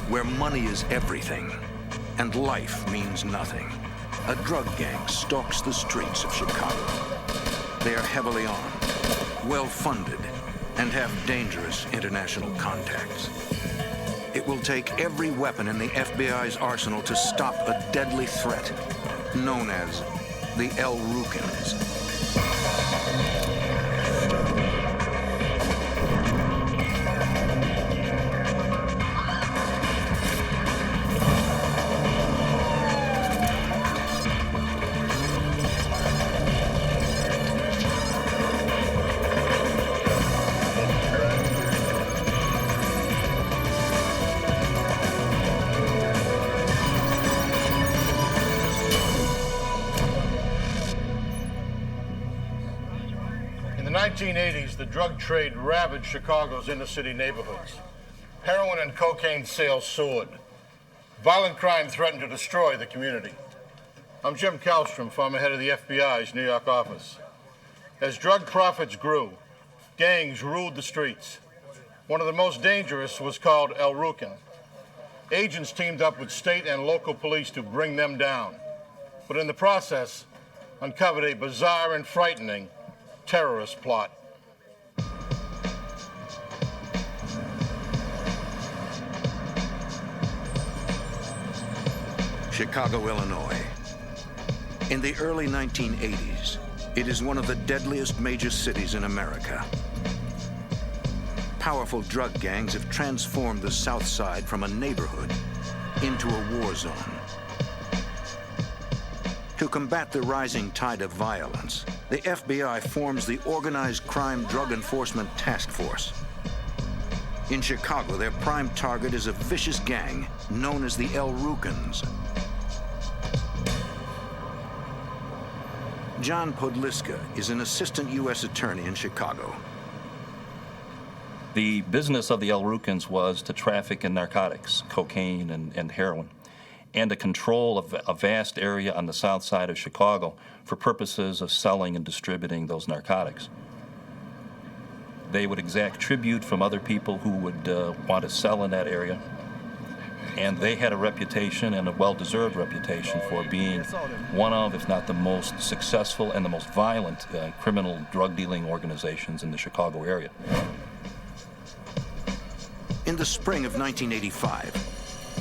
where money is everything and life means nothing, a drug gang stalks the streets of Chicago. They are heavily armed, well-funded, and have dangerous international contacts. It will take every weapon in the FBI's arsenal to stop a deadly threat known as the Rukns. In the 1980s, the drug trade ravaged Chicago's inner-city neighborhoods. Heroin and cocaine sales soared. Violent crime threatened to destroy the community. I'm Jim Kallstrom, former head of the FBI's New York office. As drug profits grew, gangs ruled the streets. One of the most dangerous was called Rukn. Agents teamed up with state and local police to bring them down, but in the process, uncovered a bizarre and frightening terrorist plot. Chicago, Illinois. In the early 1980s, it is one of the deadliest major cities in America. Powerful drug gangs have transformed the South Side from a neighborhood into a war zone. To combat the rising tide of violence, the FBI forms the Organized Crime Drug Enforcement Task Force. In Chicago, their prime target is a vicious gang known as the Rukns. John Podliska is an assistant U.S. attorney in Chicago. The business of the Rukns was to traffic in narcotics, cocaine and heroin, and to control a vast area on the south side of Chicago for purposes of selling and distributing those narcotics. They would exact tribute from other people who would want to sell in that area, and they had a reputation, and a well-deserved reputation, for being one of, if not the most successful and the most violent criminal drug-dealing organizations in the Chicago area. In the spring of 1985,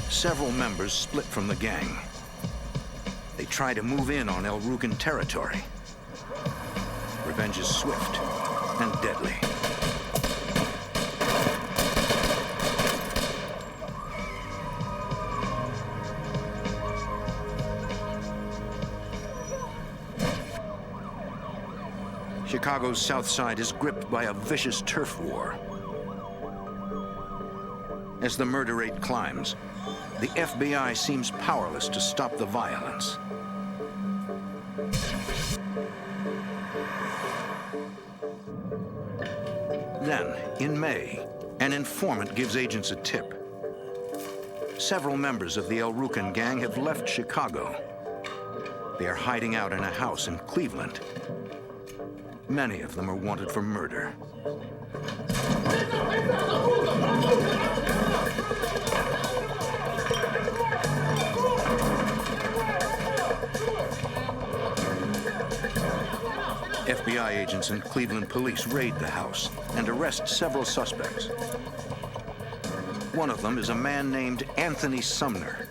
several members split from the gang. They try to move in on Rukn territory. Revenge is swift and deadly. Chicago's South Side is gripped by a vicious turf war. As the murder rate climbs, the FBI seems powerless to stop the violence. Then, in May, an informant gives agents a tip. Several members of the Rukn gang have left Chicago. They are hiding out in a house in Cleveland. Many of them are wanted for murder. FBI agents and Cleveland police raid the house and arrest several suspects. One of them is a man named Anthony Sumner.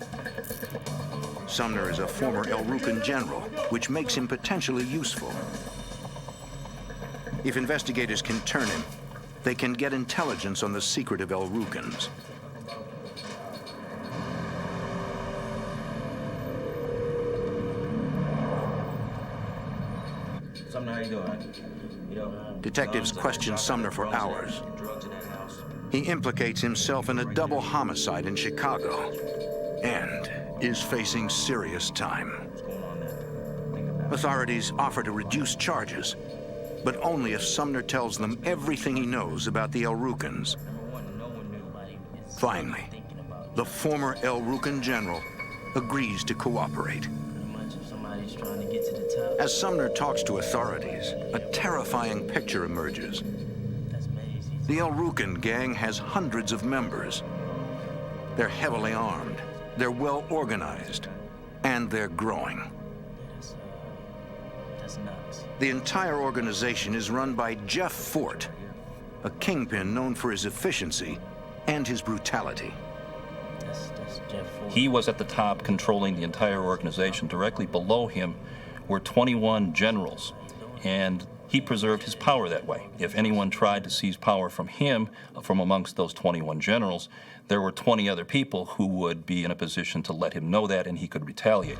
Sumner is a former Rukn general, which makes him potentially useful. If investigators can turn him, they can get intelligence on the secret of Rukns. Sumner, how you doing? Detectives question Sumner for hours. He implicates himself in a double homicide in Chicago and is facing serious time. Authorities offer to reduce charges, but only if Sumner tells them everything he knows about the Rukns. Finally, the former Rukn general agrees to cooperate. As Sumner talks to authorities, a terrifying picture emerges. The Rukn gang has hundreds of members. They're heavily armed, they're well organized, and they're growing. That's nuts. The entire organization is run by Jeff Fort, a kingpin known for his efficiency and his brutality. That's Jeff Ford. He was at the top controlling the entire organization. Directly below him were 21 generals, and he preserved his power that way. If anyone tried to seize power from him, from amongst those 21 generals, there were 20 other people who would be in a position to let him know that, and he could retaliate.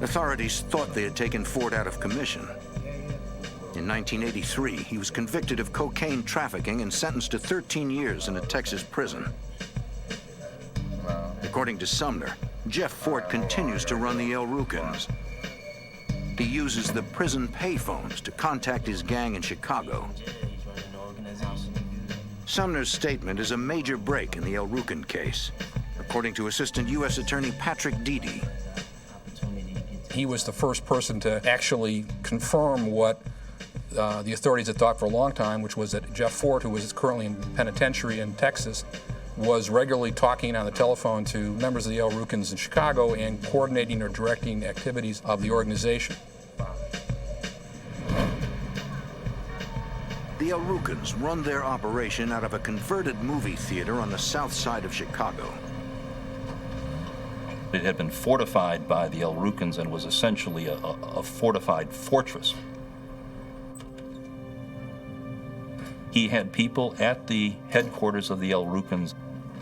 Authorities thought they had taken Fort out of commission. In 1983, he was convicted of cocaine trafficking and sentenced to 13 years in a Texas prison. According to Sumner, Jeff Fort continues to run the Rukns. He uses the prison payphones to contact his gang in Chicago. He's running the organization. Sumner's statement is a major break in the Rukn case, according to Assistant U.S. Attorney Patrick Deedy. He was the first person to actually confirm what the authorities had thought for a long time, which was that Jeff Fort, who was currently in penitentiary in Texas, was regularly talking on the telephone to members of the Rukns in Chicago and coordinating or directing activities of the organization. The Rukns run their operation out of a converted movie theater on the south side of Chicago. It had been fortified by the Rukns and was essentially a fortified fortress. He had people at the headquarters of the Rukns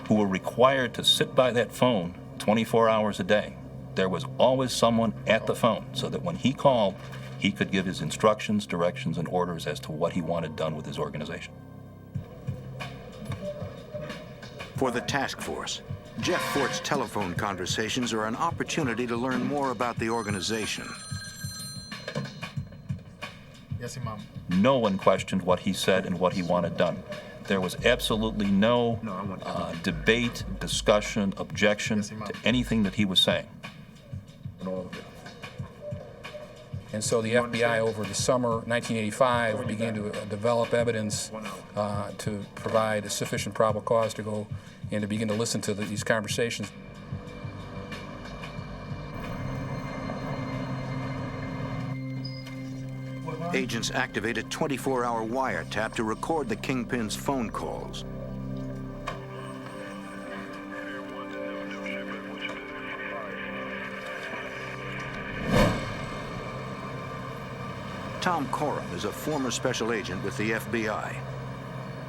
who were required to sit by that phone 24 hours a day. There was always someone at the phone so that when he called, he could give his instructions, directions, and orders as to what he wanted done with his organization. For the task force, Jeff Fort's telephone conversations are an opportunity to learn more about the organization. Yes, Imam. No one questioned what he said and what he wanted done. There was absolutely no debate, discussion, objection to anything that he was saying. And so the FBI over the summer 1985 began to develop evidence to provide a sufficient probable cause to go and to begin to listen to these conversations. Agents activate a 24-hour wiretap to record the kingpin's phone calls. Tom Coram is a former special agent with the FBI.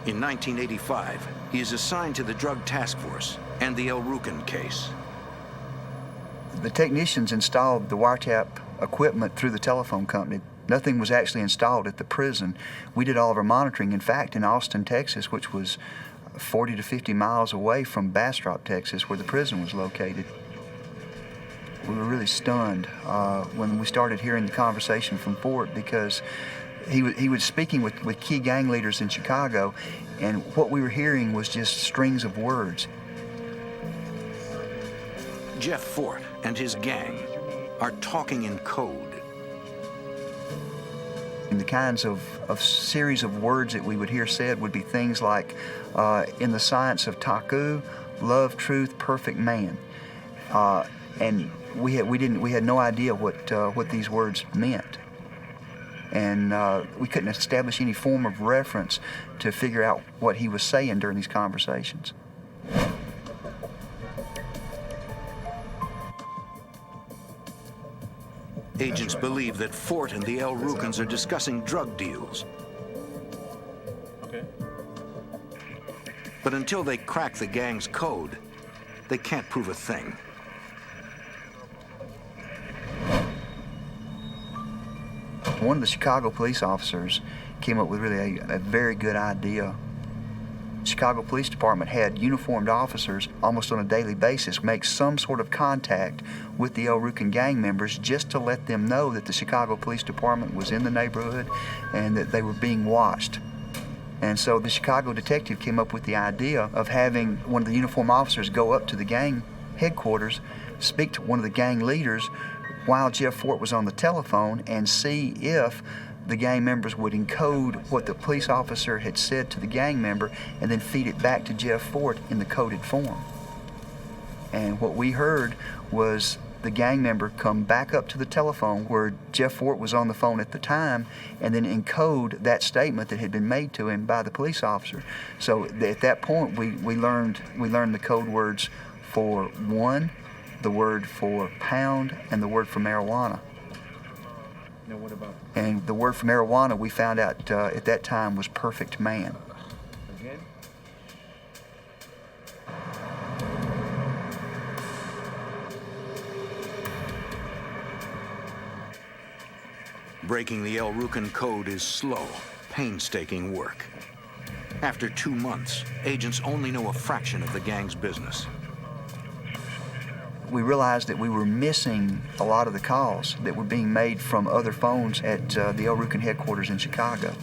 In 1985, he is assigned to the Drug Task Force and the Rukn case. The technicians installed the wiretap equipment through the telephone company. Nothing was actually installed at the prison. We did all of our monitoring, in fact, in Austin, Texas, which was 40 to 50 miles away from Bastrop, Texas, where the prison was located. We were really stunned when we started hearing the conversation from Fort, because he was speaking with key gang leaders in Chicago, and what we were hearing was just strings of words. Jeff Fort and his gang are talking in code. And the kinds of series of words that we would hear said would be things like, in the science of Taku, love, truth, perfect man. And we had no idea what these words meant. And we couldn't establish any form of reference to figure out what he was saying during these conversations. Agents believe that Fort and the Rukns are discussing drug deals. Okay. But until they crack the gang's code, they can't prove a thing. One of the Chicago police officers came up with really a very good idea. The Chicago Police Department had uniformed officers almost on a daily basis make some sort of contact with the Rukn gang members just to let them know that the Chicago Police Department was in the neighborhood and that they were being watched. And so the Chicago detective came up with the idea of having one of the uniformed officers go up to the gang headquarters, speak to one of the gang leaders while Jeff Fort was on the telephone, and see if the gang members would encode what the police officer had said to the gang member and then feed it back to Jeff Fort in the coded form. And what we heard was the gang member come back up to the telephone where Jeff Fort was on the phone at the time and then encode that statement that had been made to him by the police officer. So at that point we learned the code words for one, the word for pound, and the word for marijuana. Now what about And the word for marijuana we found out at that time was perfect man. again? Breaking the El Rukn code is slow, painstaking work. After 2 months, agents only know a fraction of the gang's business. We realized that we were missing a lot of the calls that were being made from other phones at the El Rukn headquarters in Chicago.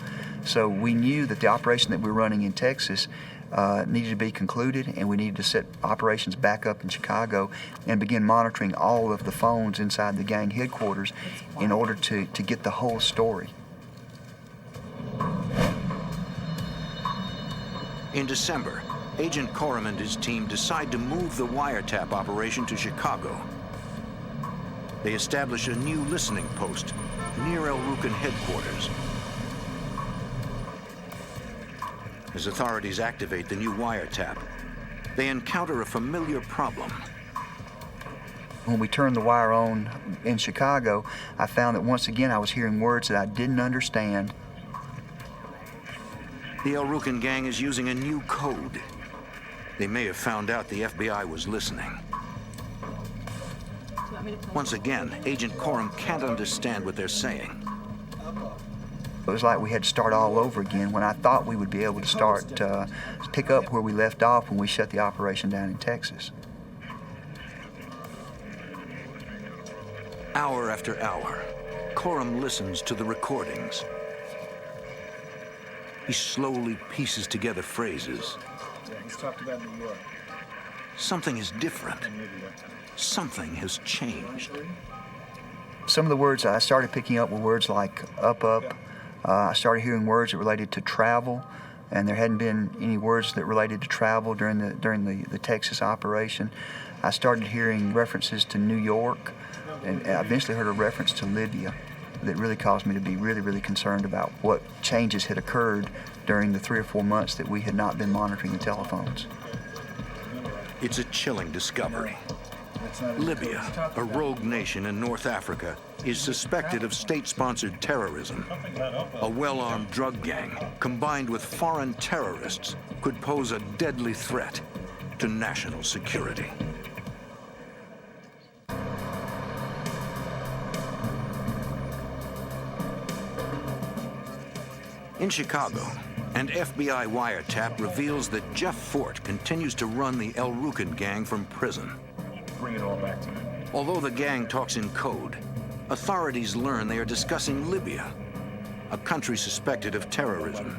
So we knew that the operation that we were running in Texas needed to be concluded, and we needed to set operations back up in Chicago and begin monitoring all of the phones inside the gang headquarters in order to get the whole story. In December, Agent Coram and his team decide to move the wiretap operation to Chicago. They establish a new listening post near El Rukn headquarters. As authorities activate the new wiretap, they encounter a familiar problem. When we turned the wire on in Chicago, I found that once again I was hearing words that I didn't understand. The El Rukn gang is using a new code. They may have found out the FBI was listening. Once again, Agent Coram can't understand what they're saying. It was like we had to start all over again when I thought we would be able to start pick up where we left off when we shut the operation down in Texas. Hour after hour, Coram listens to the recordings. He slowly pieces together phrases. Yeah, he's talked about New York. Something is different. Something has changed. Some of the words I started picking up were words like up. I started hearing words that related to travel, and there hadn't been any words that related to travel during the Texas operation. I started hearing references to New York, and I eventually heard a reference to Libya that really caused me to be really, really concerned about what changes had occurred during the 3 or 4 months that we had not been monitoring the telephones. It's a chilling discovery. Libya, a rogue nation in North Africa, is suspected of state-sponsored terrorism. A well-armed drug gang, combined with foreign terrorists, could pose a deadly threat to national security. In Chicago, an FBI wiretap reveals that Jeff Fort continues to run the El Rukn gang from prison. Bring it all back to me. Although the gang talks in code, authorities learn they are discussing Libya, a country suspected of terrorism.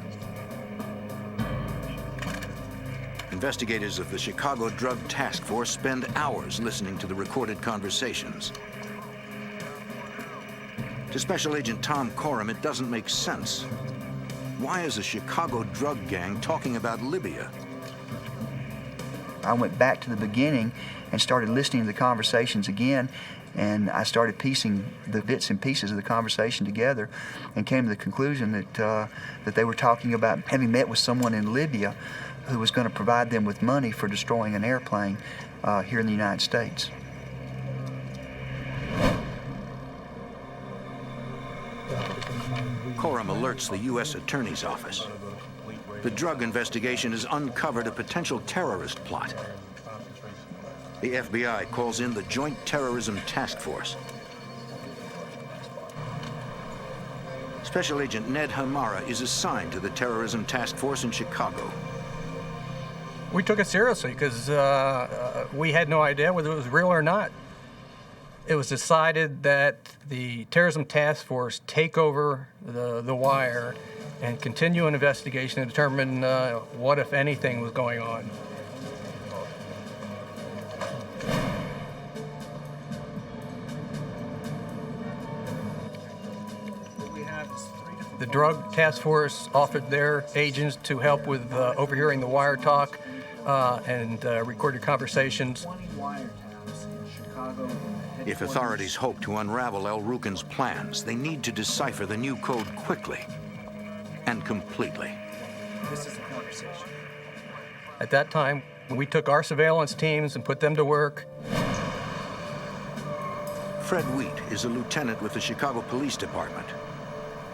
Investigators of the Chicago Drug Task Force spend hours listening to the recorded conversations. To Special Agent Tom Coram, it doesn't make sense. Why is a Chicago drug gang talking about Libya? I went back to the beginning and started listening to the conversations again, and I started piecing the bits and pieces of the conversation together and came to the conclusion that they were talking about having met with someone in Libya who was going to provide them with money for destroying an airplane here in the United States. Coram alerts the U.S. Attorney's Office. The drug investigation has uncovered a potential terrorist plot. The FBI calls in the Joint Terrorism Task Force. Special Agent Ned Hamara is assigned to the Terrorism Task Force in Chicago. We took it seriously because we had no idea whether it was real or not. It was decided that the Terrorism Task Force take over the wire and continue an investigation to determine what, if anything, was going on. What we have is 3 to The drug task force offered their agents to help with overhearing the wire talk and recorded conversations. If authorities hope to unravel El Rukn's plans, they need to decipher the new code quickly and completely. This is the conversation. At that time, we took our surveillance teams and put them to work. Fred Wheat is a lieutenant with the Chicago Police Department.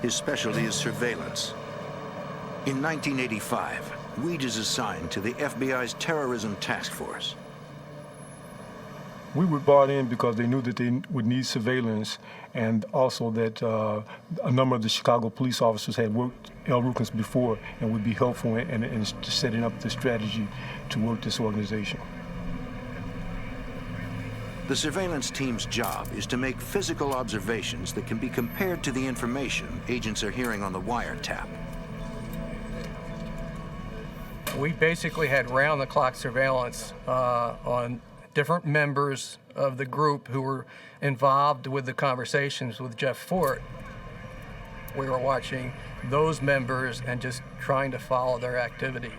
His specialty is surveillance. In 1985, Wheat is assigned to the FBI's terrorism task force. We were brought in because they knew that they would need surveillance, and also that a number of the Chicago police officers had worked El Rukns before and would be helpful in setting up the strategy to work this organization. The surveillance team's job is to make physical observations that can be compared to the information agents are hearing on the wiretap. We basically had round-the-clock surveillance on different members of the group who were involved with the conversations with Jeff Fort. We were watching those members and just trying to follow their activities.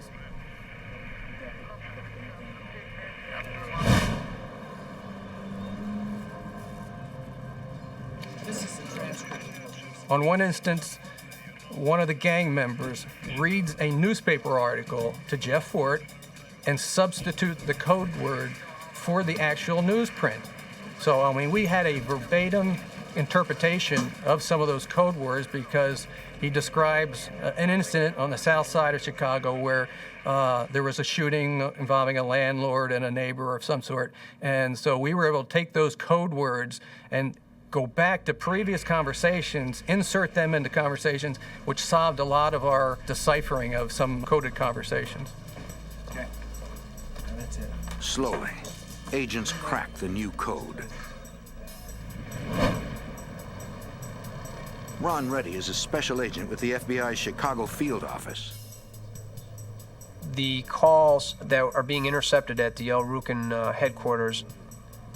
On one instance, one of the gang members reads a newspaper article to Jeff Fort and substitutes the code word for the actual newsprint. So, I mean, we had a verbatim interpretation of some of those code words because he describes an incident on the south side of Chicago where there was a shooting involving a landlord and a neighbor of some sort. And so we were able to take those code words and go back to previous conversations, insert them into conversations, which solved a lot of our deciphering of some coded conversations. Okay. That's it. Slowly, agents crack the new code. Ron Reddy is a special agent with the FBI's Chicago field office. The calls that are being intercepted at the El Rukn headquarters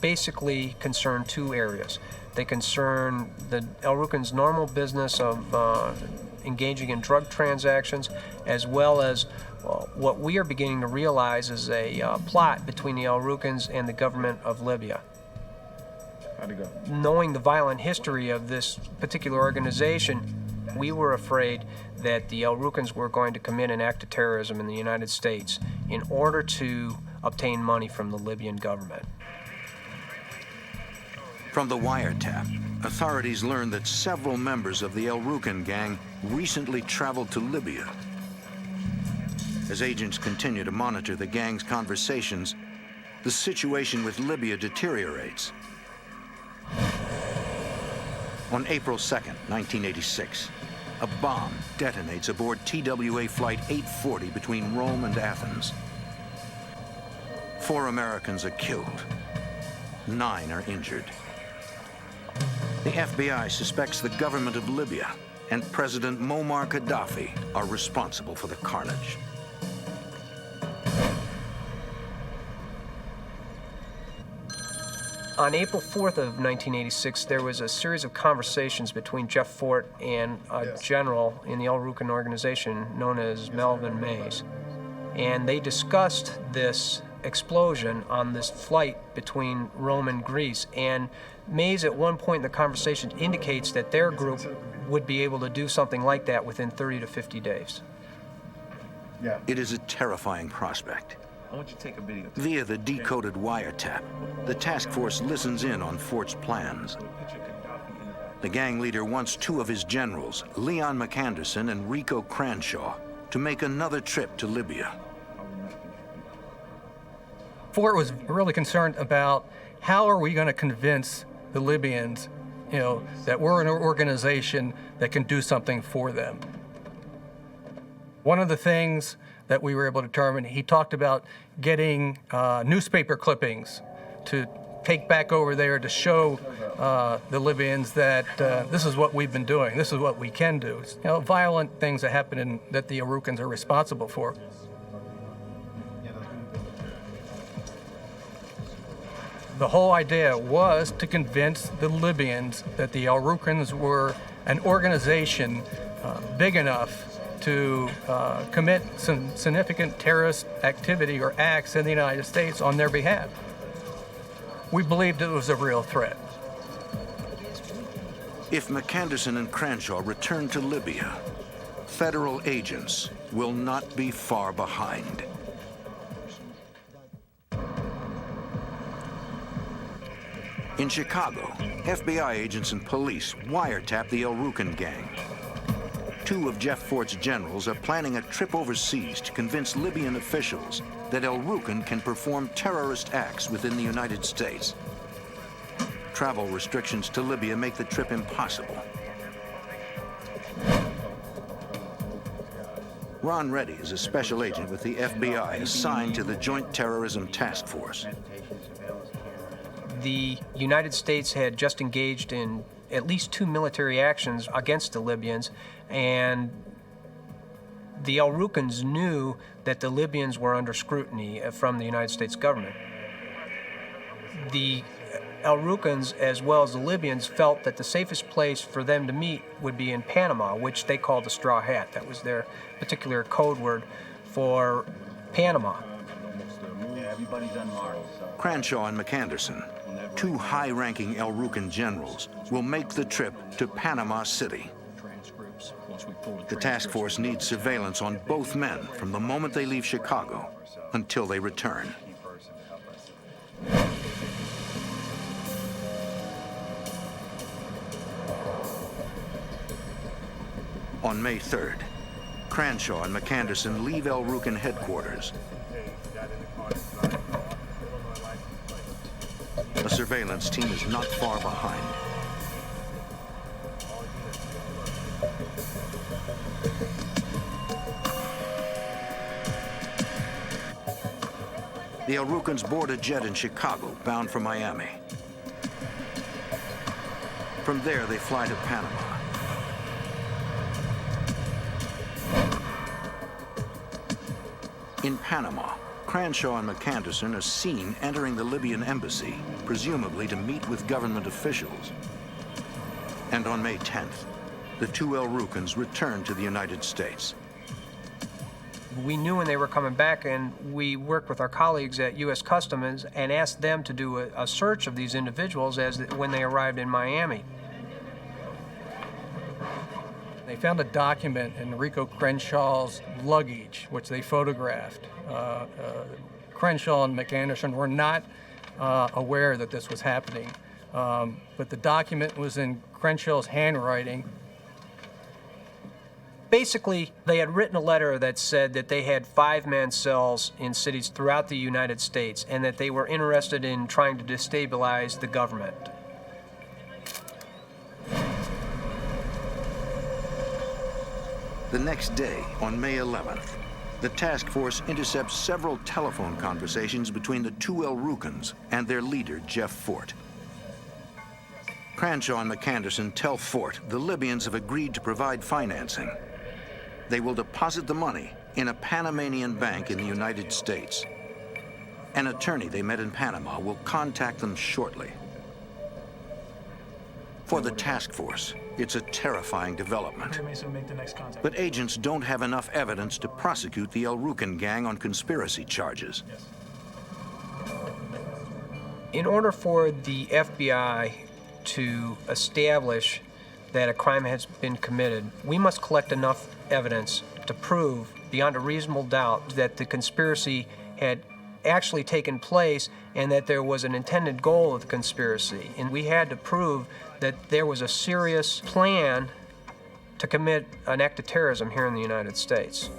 basically concern two areas. They concern the El Rukn's normal business of engaging in drug transactions, as well as what we are beginning to realize is a plot between the El Rukns and the government of Libya. How'd it go? Knowing the violent history of this particular organization, we were afraid that the El Rukns were going to commit an act of terrorism in the United States in order to obtain money from the Libyan government. From the wiretap, authorities learned that several members of the El Rukn gang recently traveled to Libya. As agents continue to monitor the gang's conversations, the situation with Libya deteriorates. On April 2nd, 1986, a bomb detonates aboard TWA Flight 840 between Rome and Athens. 4 Americans are killed. 9 are injured. The FBI suspects the government of Libya and President Muammar Gaddafi are responsible for the carnage. On April 4th of 1986, there was a series of conversations between Jeff Fort and a general in the El Rukn organization known as Melvin Mays. And they discussed this explosion on this flight between Rome and Greece. And Mays, at one point in the conversation, indicates that their group would be able to do something like that within 30 to 50 days. Yeah. It is a terrifying prospect. I want you to take a video. Via the decoded wiretap, the task force listens in on Fort's plans. The gang leader wants 2 of his generals, Leon McAnderson and Rico Cranshaw, to make another trip to Libya. Fort was really concerned about how are we going to convince the Libyans, that we're an organization that can do something for them. One of the things that we were able to determine, he talked about getting newspaper clippings to take back over there to show the Libyans that this is what we've been doing, this is what we can do. Violent things that happen that the Rukns are responsible for. The whole idea was to convince the Libyans that the Rukns were an organization big enough to commit some significant terrorist activity or acts in the United States on their behalf. We believed it was a real threat. If McAnderson and Cranshaw return to Libya, federal agents will not be far behind. In Chicago, FBI agents and police wiretap the Rukn gang. Two of Jeff Fort's generals are planning a trip overseas to convince Libyan officials that Rukn can perform terrorist acts within the United States. Travel restrictions to Libya make the trip impossible. Ron Reddy is a special agent with the FBI assigned to the Joint Terrorism Task Force. The United States had just engaged in at least 2 military actions against the Libyans, and the Rukns knew that the Libyans were under scrutiny from the United States government. The Rukns, as well as the Libyans, felt that the safest place for them to meet would be in Panama, which they called the Straw Hat. That was their particular code word for Panama. Cranshaw and McAnderson, two high-ranking Rukn generals, will make the trip to Panama City. The task force needs surveillance on both men from the moment they leave Chicago until they return. On May 3rd, Cranshaw and McAnderson leave Rukn headquarters. A surveillance team is not far behind. The Rukns board a jet in Chicago, bound for Miami. From there, they fly to Panama. In Panama, Cranshaw and McAnderson are seen entering the Libyan embassy, presumably to meet with government officials. And on May 10th, the two Rukns return to the United States. We knew when they were coming back, and we worked with our colleagues at U.S. Customs and asked them to do a search of these individuals when they arrived in Miami. They found a document in Rico Crenshaw's luggage, which they photographed. Cranshaw and McAnderson were not aware that this was happening, but the document was in Crenshaw's handwriting. Basically, they had written a letter that said that they had 5-man cells in cities throughout the United States and that they were interested in trying to destabilize the government. The next day, on May 11th, the task force intercepts several telephone conversations between the two Rukns and their leader, Jeff Fort. Cranshaw and McAnderson tell Fort the Libyans have agreed to provide financing. They will deposit the money in a Panamanian bank in the United States. An attorney they met in Panama will contact them shortly. For the task force, it's a terrifying development. But agents don't have enough evidence to prosecute the Rukn gang on conspiracy charges. In order for the FBI to establish that a crime has been committed, we must collect enough evidence to prove beyond a reasonable doubt that the conspiracy had actually taken place and that there was an intended goal of the conspiracy. And we had to prove that there was a serious plan to commit an act of terrorism here in the United States.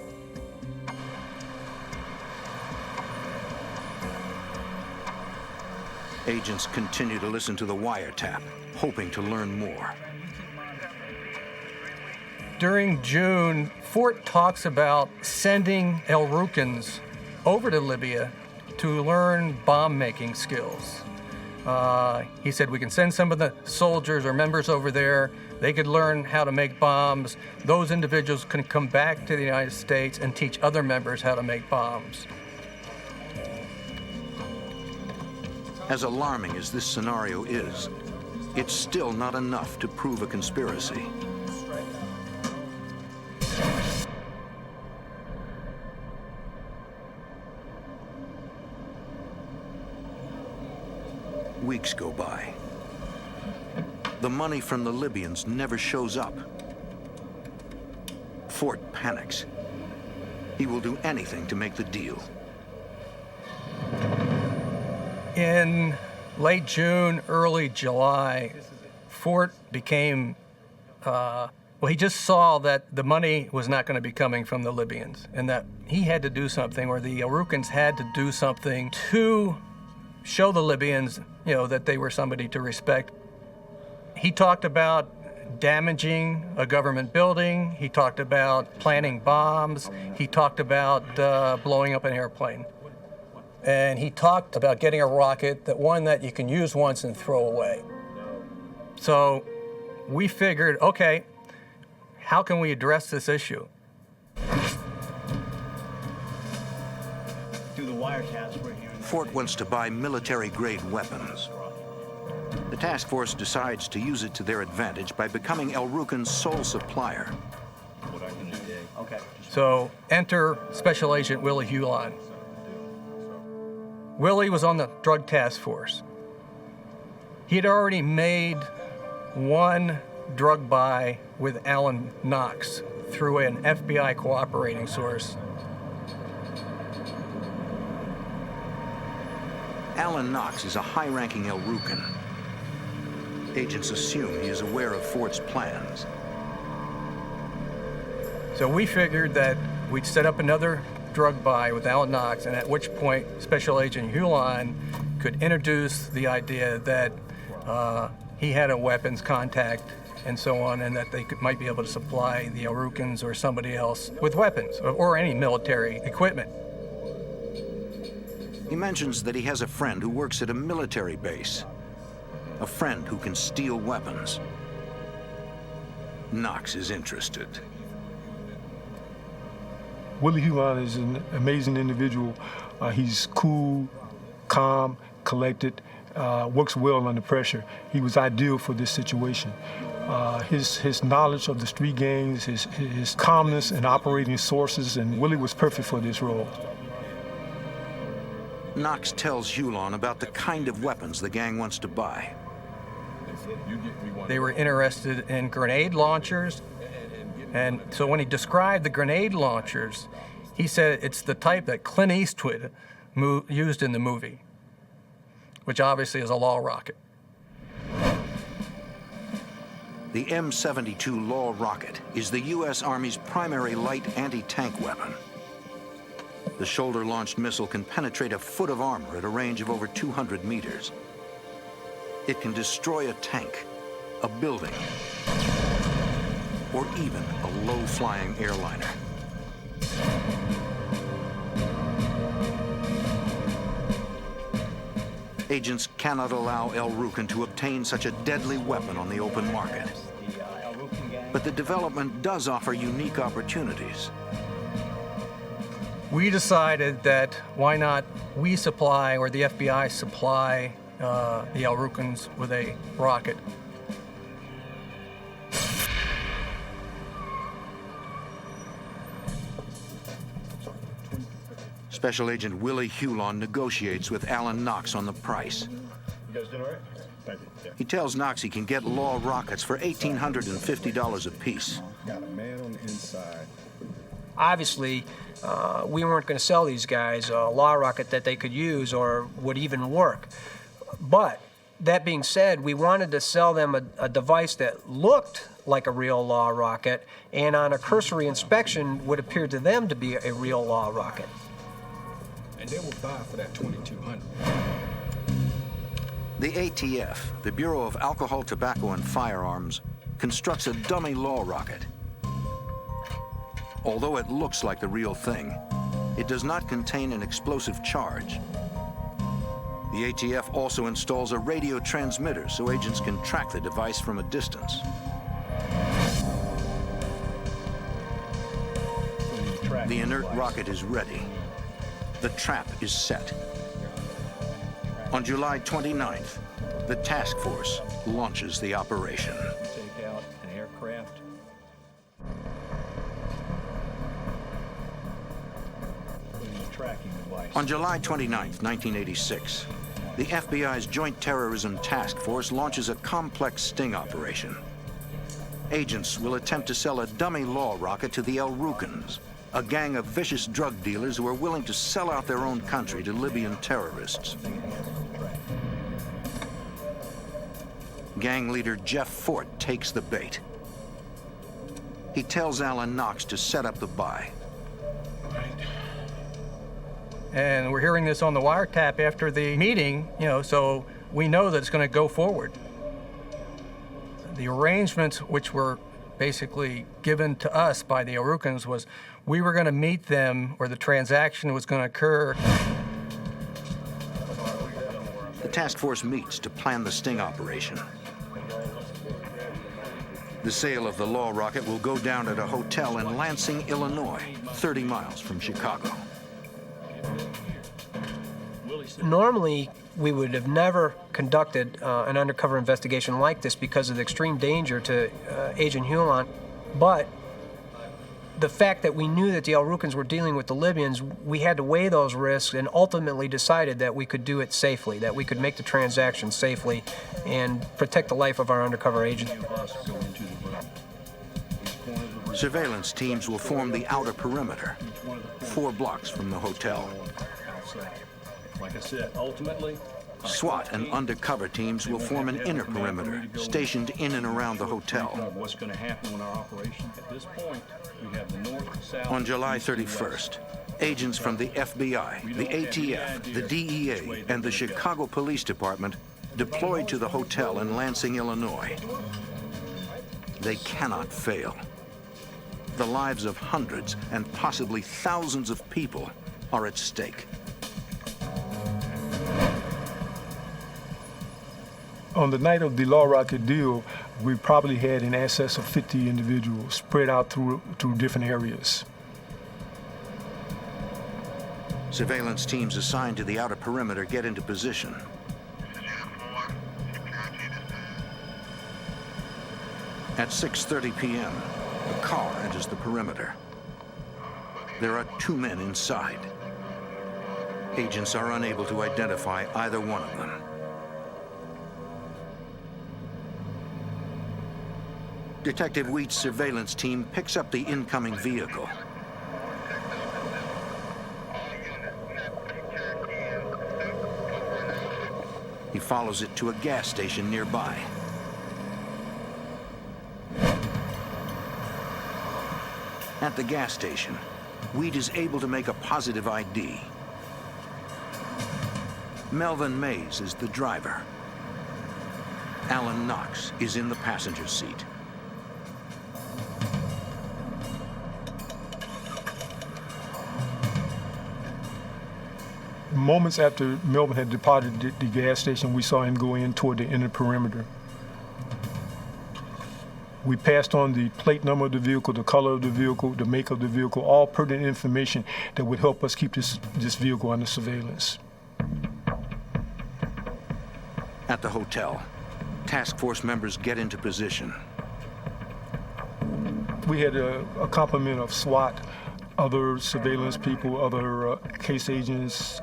Agents continue to listen to the wiretap, hoping to learn more. During June, Fort talks about sending Rukns over to Libya to learn bomb-making skills. He said we can send some of the soldiers or members over there. They could learn how to make bombs. Those individuals can come back to the United States and teach other members how to make bombs. As alarming as this scenario is, it's still not enough to prove a conspiracy. Weeks go by. The money from the Libyans never shows up. Fort panics. He will do anything to make the deal. In late June, early July, Fort became, he just saw that the money was not going to be coming from the Libyans and that he had to do something, or the Rukns had to do something to show the Libyans, that they were somebody to respect. He talked about damaging a government building. He talked about planting bombs. He talked about blowing up an airplane. And he talked about getting a rocket, one that you can use once and throw away. So we figured, okay, how can we address this issue? Through the wiretaps we're hearing. Fort wants to buy military-grade weapons. The task force decides to use it to their advantage by becoming El Rukn's sole supplier. Okay. So enter Special Agent Willie Hulon. Willie was on the drug task force. He had already made one drug buy with Alan Knox through an FBI cooperating source. Alan Knox is a high-ranking El Rukn. Agents assume he is aware of Fort's plans. So we figured that we'd set up another drug buy with Alan Knox, and at which point Special Agent Hulon could introduce the idea that he had a weapons contact and so on, and that they might be able to supply the El Rukns or somebody else with weapons or any military equipment. He mentions that he has a friend who works at a military base. A friend who can steal weapons. Knox is interested. Willie Hulon is an amazing individual. He's cool, calm, collected, works well under pressure. He was ideal for this situation. His knowledge of the street gangs, his calmness and operating sources, and Willie was perfect for this role. Knox tells Hulon about the kind of weapons the gang wants to buy. They were interested in grenade launchers, and so when he described the grenade launchers, he said it's the type that Clint Eastwood used in the movie, which obviously is a law rocket. The M72 Law rocket is the U.S. Army's primary light anti-tank weapon. The shoulder-launched missile can penetrate a foot of armor at a range of over 200 meters. It can destroy a tank, a building, or even a low-flying airliner. Agents cannot allow El Rukn to obtain such a deadly weapon on the open market. But the development does offer unique opportunities. We decided that why not we supply, or the FBI supply, the El Rukns with a rocket. Special Agent Willie Hulon negotiates with Alan Knox on the price. You guys doing all right? Thank you. Yeah. He tells Knox he can get Law rockets for $1,850 apiece. Got a man on the inside. Obviously, we weren't going to sell these guys a law rocket that they could use or would even work. But that being said, we wanted to sell them a device that looked like a real law rocket, and on a cursory inspection would appear to them to be a real law rocket. And they will buy for that $2,200. The ATF, the Bureau of Alcohol, Tobacco, and Firearms, constructs a dummy law rocket. Although it looks like the real thing, it does not contain an explosive charge. The ATF also installs a radio transmitter so agents can track the device from a distance. The inert rocket is ready. The trap is set. On July 29th, the task force launches the operation. Take out an aircraft. Putting a tracking device. On July 29th, 1986, the FBI's Joint Terrorism Task Force launches a complex sting operation. Agents will attempt to sell a dummy law rocket to the Rukns, a gang of vicious drug dealers who are willing to sell out their own country to Libyan terrorists. Gang leader Jeff Fort takes the bait. He tells Alan Knox to set up the buy. And we're hearing this on the wiretap after the meeting, so we know that it's going to go forward. The arrangements which were basically given to us by the Rukns was we were going to meet them where the transaction was going to occur. The task force meets to plan the sting operation. The sale of the law rocket will go down at a hotel in Lansing, Illinois, 30 miles from Chicago. Normally, we would have never conducted an undercover investigation like this because of the extreme danger to Agent Hulan. But the fact that we knew that the Rukns were dealing with the Libyans, we had to weigh those risks and ultimately decided that we could do it safely, that we could make the transaction safely and protect the life of our undercover agent. Surveillance teams will form the outer perimeter, 4 blocks from the hotel. Like I said, ultimately, SWAT and undercover teams will form an inner perimeter, stationed in and around the hotel. What's going to happen in our operation? At this point, we have the north and south. On July 31st, agents from the FBI, the ATF, the DEA, and the Chicago Police Department deployed to the hotel in Lansing, Illinois. They cannot fail. The lives of hundreds and possibly thousands of people are at stake. On the night of the law rocket deal, we probably had in excess of 50 individuals spread out through different areas. Surveillance teams assigned to the outer perimeter get into position. At 6:30 p.m., a car enters the perimeter. There are 2 men inside. Agents are unable to identify either one of them. Detective Wheat's surveillance team picks up the incoming vehicle. He follows it to a gas station nearby. At the gas station, Wheat is able to make a positive ID. Melvin Mays is the driver. Alan Knox is in the passenger seat. Moments after Melvin had departed the gas station, we saw him go in toward the inner perimeter. We passed on the plate number of the vehicle, the color of the vehicle, the make of the vehicle, all pertinent information that would help us keep this vehicle under surveillance. At the hotel, task force members get into position. We had a complement of SWAT, other surveillance people, other case agents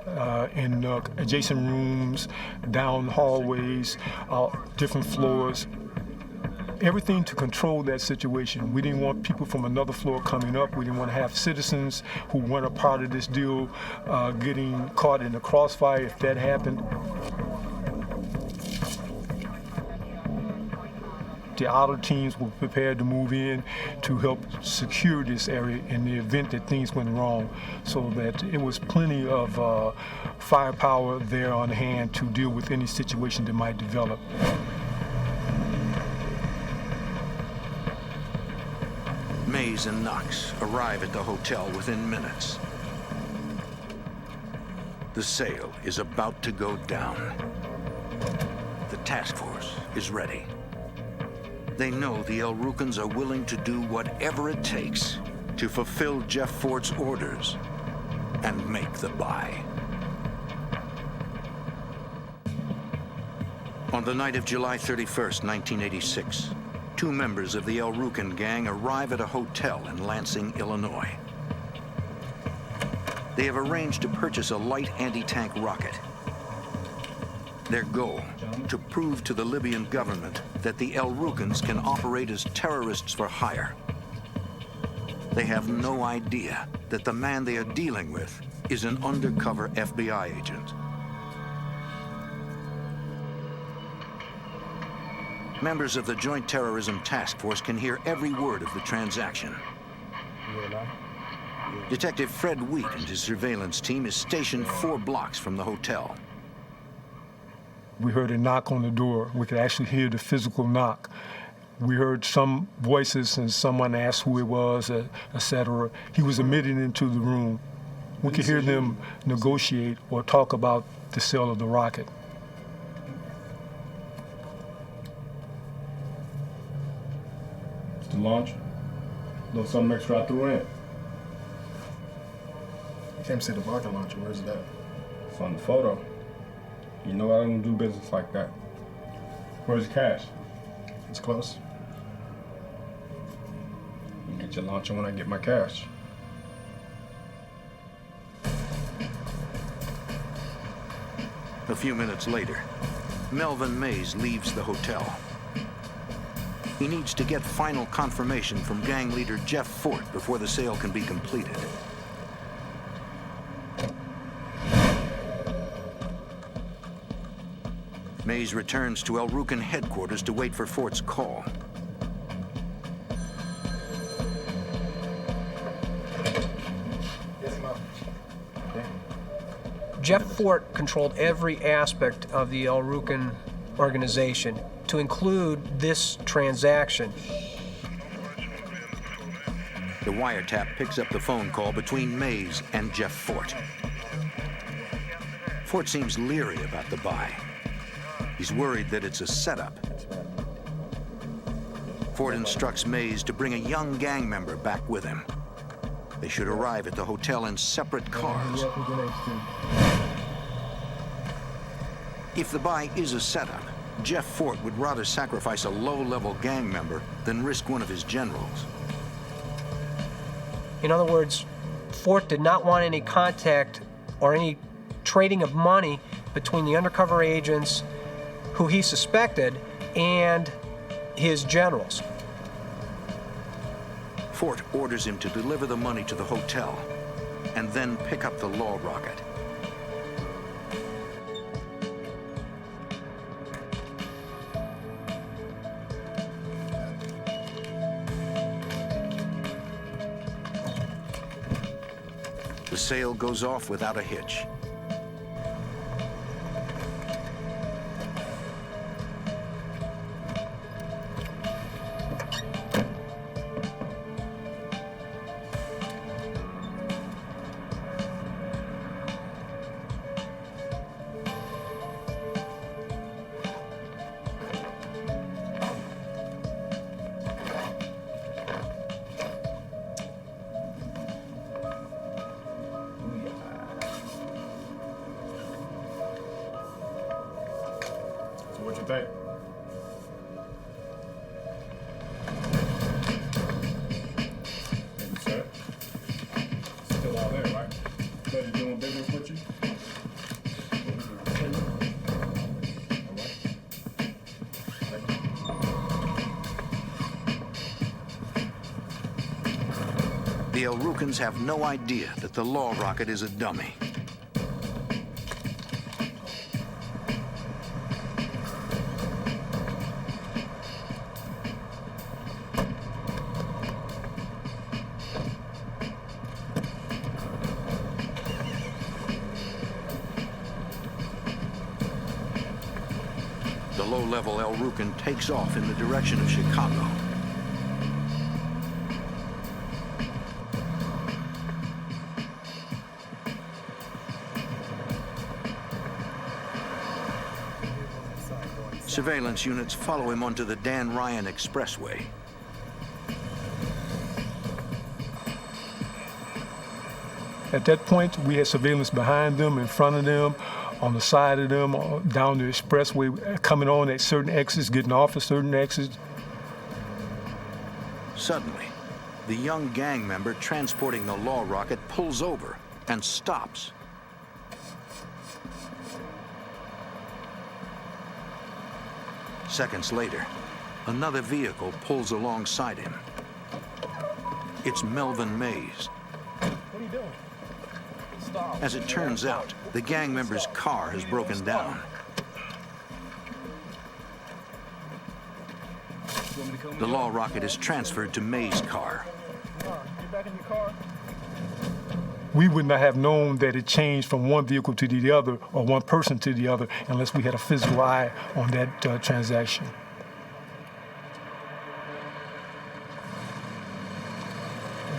in adjacent rooms, down hallways, different floors. Everything to control that situation. We didn't want people from another floor coming up. We didn't want to have citizens who weren't a part of this deal getting caught in the crossfire if that happened. The outer teams were prepared to move in to help secure this area in the event that things went wrong, so that it was plenty of firepower there on hand to deal with any situation that might develop. Mays and Knox arrive at the hotel within minutes. The sale is about to go down. The task force is ready. They know the Rukns are willing to do whatever it takes to fulfill Jeff Fort's orders and make the buy. On the night of July 31st, 1986, two members of the Rukn gang arrive at a hotel in Lansing, Illinois. They have arranged to purchase a light anti-tank rocket. Their goal, to prove to the Libyan government that the Rukns can operate as terrorists for hire. They have no idea that the man they are dealing with is an undercover FBI agent. Members of the Joint Terrorism Task Force can hear every word of the transaction. Detective Fred Wheat and his surveillance team is stationed 4 blocks from the hotel. We heard a knock on the door. We could actually hear the physical knock. We heard some voices and someone asked who it was, etc. He was admitted into the room. We could hear them negotiate or talk about the sale of the rocket. It's the launch. A little something extra I threw in. I can't see the rocket launcher. Where's that? It's on the photo. You know I don't do business like that. Where's the cash? It's close. You get your launcher when I get my cash. A few minutes later, Melvin Mays leaves the hotel. He needs to get final confirmation from gang leader Jeff Fort before the sale can be completed. Mays returns to Rukn headquarters to wait for Fort's call. Jeff Fort controlled every aspect of the Rukn organization, to include this transaction. The wiretap picks up the phone call between Mays and Jeff Fort. Fort seems leery about the buy. He's worried that it's a setup. Fort instructs Mays to bring a young gang member back with him. They should arrive at the hotel in separate cars. If the buy is a setup, Jeff Fort would rather sacrifice a low-level gang member than risk one of his generals. In other words, Fort did not want any contact or any trading of money between the undercover agents who he suspected and his generals. Fort orders him to deliver the money to the hotel and then pick up the law rocket. The sale goes off without a hitch. What you think? Maybe, sir. Still out there, right? Buddy doing business with you? The Rukns have no idea that the law rocket is a dummy. The low-level Rukn takes off in the direction of Chicago. Surveillance units follow him onto the Dan Ryan Expressway. At that point, we had surveillance behind them, in front of them, on the side of them, down the expressway, coming on at certain exits, getting off at certain exits. Suddenly, the young gang member transporting the law rocket pulls over and stops. Seconds later, another vehicle pulls alongside him. It's Melvin Mays. What are you doing? Stop. As it turns out, the gang member's car has broken down. The law rocket is transferred to Mays' car. Get back in your car. We would not have known that it changed from one vehicle to the other or one person to the other unless we had a physical eye on that transaction.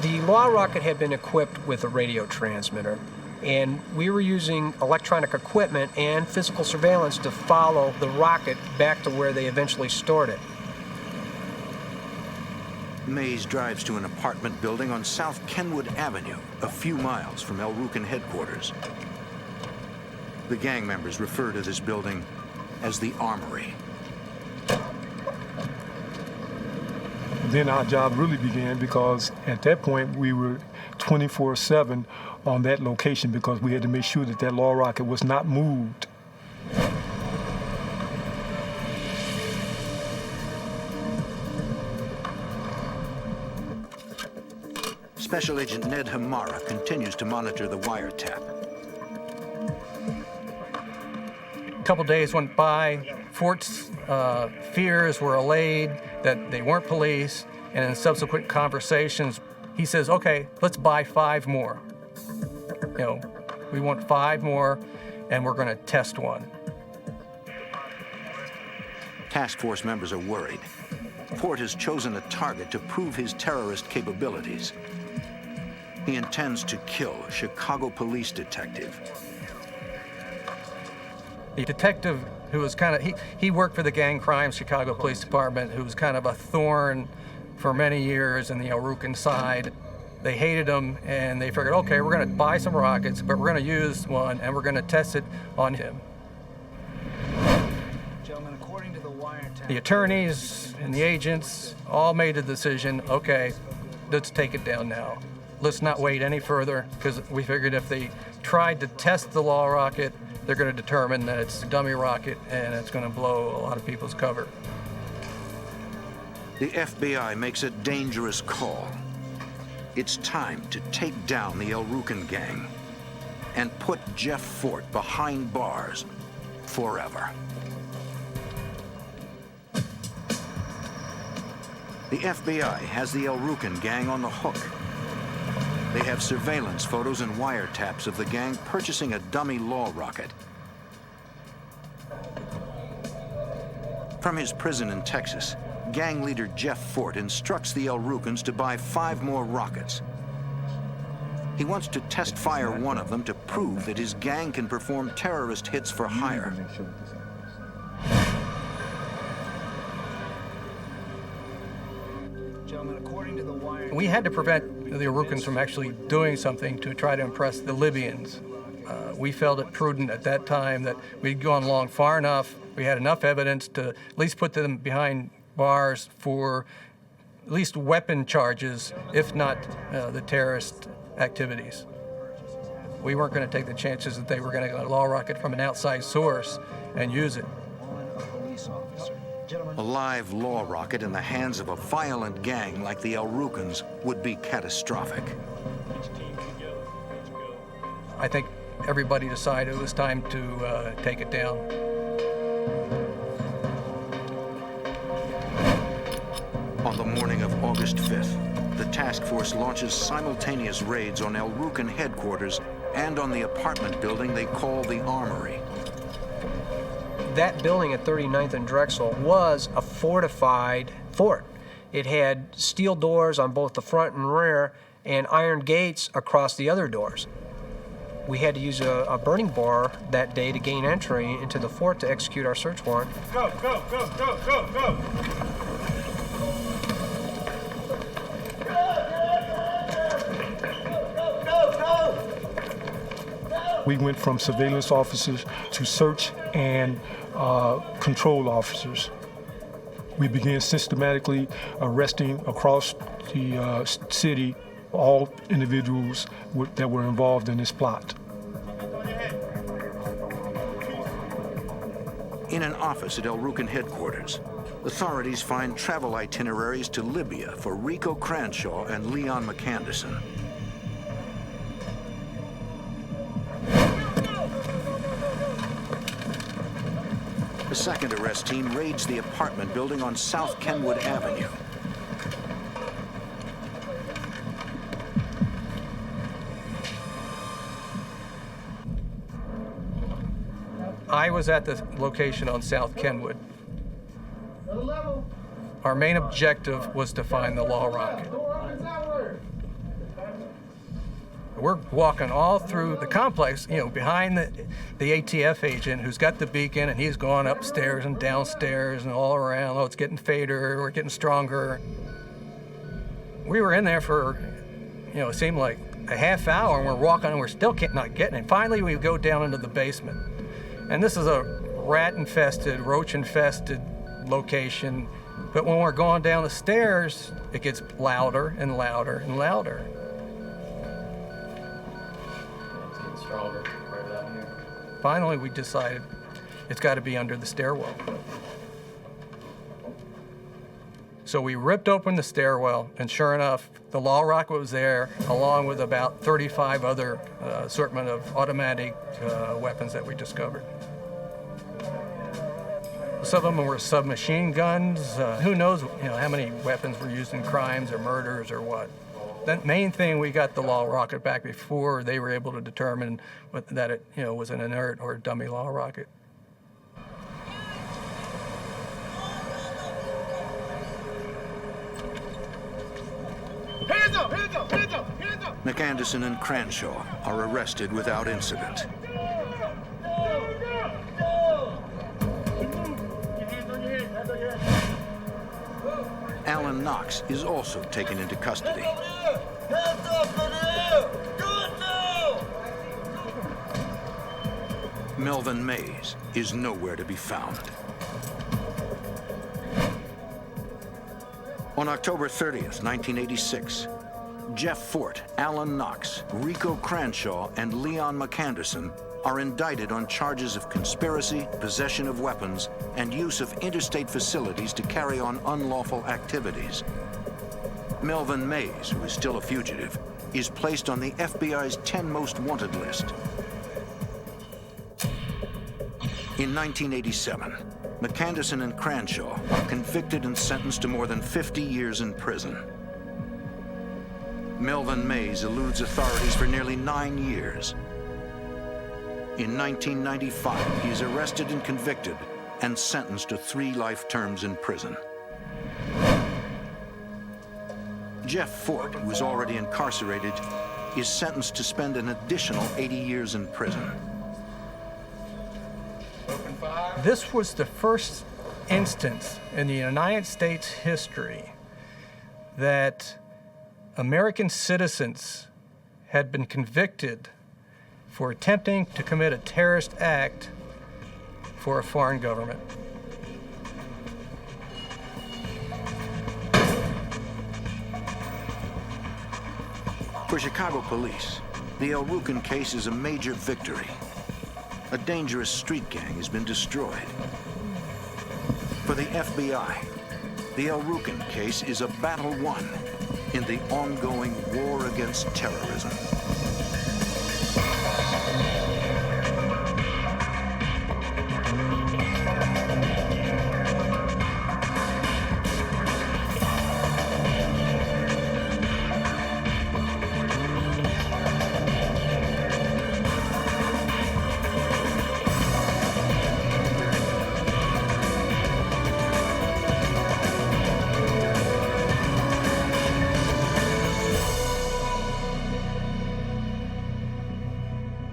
The law rocket had been equipped with a radio transmitter, and we were using electronic equipment and physical surveillance to follow the rocket back to where they eventually stored it. Mays drives to an apartment building on South Kenwood Avenue, a few miles from El Rukn headquarters. The gang members refer to this building as the Armory. Then our job really began because at that point we were 24/7 on that location because we had to make sure that that law rocket was not moved. Special Agent Ned Hamara continues to monitor the wiretap. A couple days went by. Fort's fears were allayed that they weren't police, and in subsequent conversations, he says, okay, let's buy 5 more. You know, we want 5 more, and we're going to test one. Task force members are worried. Fort has chosen a target to prove his terrorist capabilities. He intends to kill a Chicago police detective. The detective who was kind of, he worked for the Gang Crimes Chicago Police Department, who was kind of a thorn for many years in the El Rukn side. They hated him, and they figured, okay, we're going to buy some rockets, but we're going to use one, and we're going to test it on him. Gentlemen, according to the wiretap, The attorneys and the agents all made the decision, okay, let's take it down now. Let's not wait any further, because we figured if they tried to test the law rocket, they're going to determine that it's a dummy rocket and it's going to blow a lot of people's cover. The FBI makes a dangerous call. It's time to take down the El Rukn gang and put Jeff Fort behind bars forever. The FBI has the El Rukn gang on the hook. They have surveillance photos and wiretaps of the gang purchasing a dummy law rocket. From his prison in Texas, gang leader Jeff Fort instructs the El Rukns to buy 5 more rockets. He wants to test fire one of them to prove that his gang can perform terrorist hits for hire. gentlemen, according to the wire, We had to prevent the Rukns from actually doing something to try to impress the Libyans. We felt it prudent at that time that we'd gone along far enough, we had enough evidence to at least put them behind bars for at least weapon charges, if not the terrorist activities. We weren't going to take the chances that they were going to get a law rocket from an outside source and use it. A live law rocket in the hands of a violent gang like the El Rukns would be catastrophic. I think everybody decided it was time to take it down. On the morning of August 5th, the task force launches simultaneous raids on El Rukn headquarters and on the apartment building they call the Armory. That building at 39th and Drexel was a fortified fort. It had steel doors on both the front and rear and iron gates across the other doors. We had to use a burning bar that day to gain entry into the fort to execute our search warrant. Go, go, go, go, go, go! We went from surveillance officers to search and control officers. We began systematically arresting across the city all individuals that were involved in this plot. In an office at El Rukn headquarters, authorities find travel itineraries to Libya for Rico Cranshaw and Leon McAnderson. The second arrest team raids the apartment building on South Kenwood Avenue. I was at the location on South Kenwood. Our main objective was to find the law rocket. We're walking all through the complex, behind the ATF agent who's got the beacon, and he's going upstairs and downstairs and all around. Oh, it's getting fader, we're getting stronger. We were in there for, it seemed like a half hour, and we're walking and we're still not getting it. Finally, we go down into the basement. And this is a rat-infested, roach-infested location. But when we're going down the stairs, it gets louder and louder and louder. It's getting stronger right down here. Finally, we decided it's got to be under the stairwell. So we ripped open the stairwell, and sure enough, the law rocket was there, along with about 35 other assortment of automatic weapons that we discovered. Some of them were submachine guns. Who knows, how many weapons were used in crimes or murders or what. The main thing, we got the law rocket back before they were able to determine that it, was an inert or dummy law rocket. Hands up! Hands up! Hands up! Hands up! McAnderson and Cranshaw are arrested without incident. Alan Knox is also taken into custody. Melvin Mays is nowhere to be found. On October 30th, 1986, Jeff Fort, Alan Knox, Rico Cranshaw, and Leon McAnderson are indicted on charges of conspiracy, possession of weapons, and use of interstate facilities to carry on unlawful activities. Melvin Mays, who is still a fugitive, is placed on the FBI's 10 most wanted list. In 1987, McAnderson and Cranshaw are convicted and sentenced to more than 50 years in prison. Melvin Mays eludes authorities for nearly 9 years. In 1995, he is arrested and convicted and sentenced to 3 life terms in prison. Jeff Fort, who is already incarcerated, is sentenced to spend an additional 80 years in prison. This was the first instance in the United States history that American citizens had been convicted for attempting to commit a terrorist act for a foreign government. For Chicago police, the El Rukn case is a major victory. A dangerous street gang has been destroyed. For the FBI, the El Rukn case is a battle won in the ongoing war against terrorism.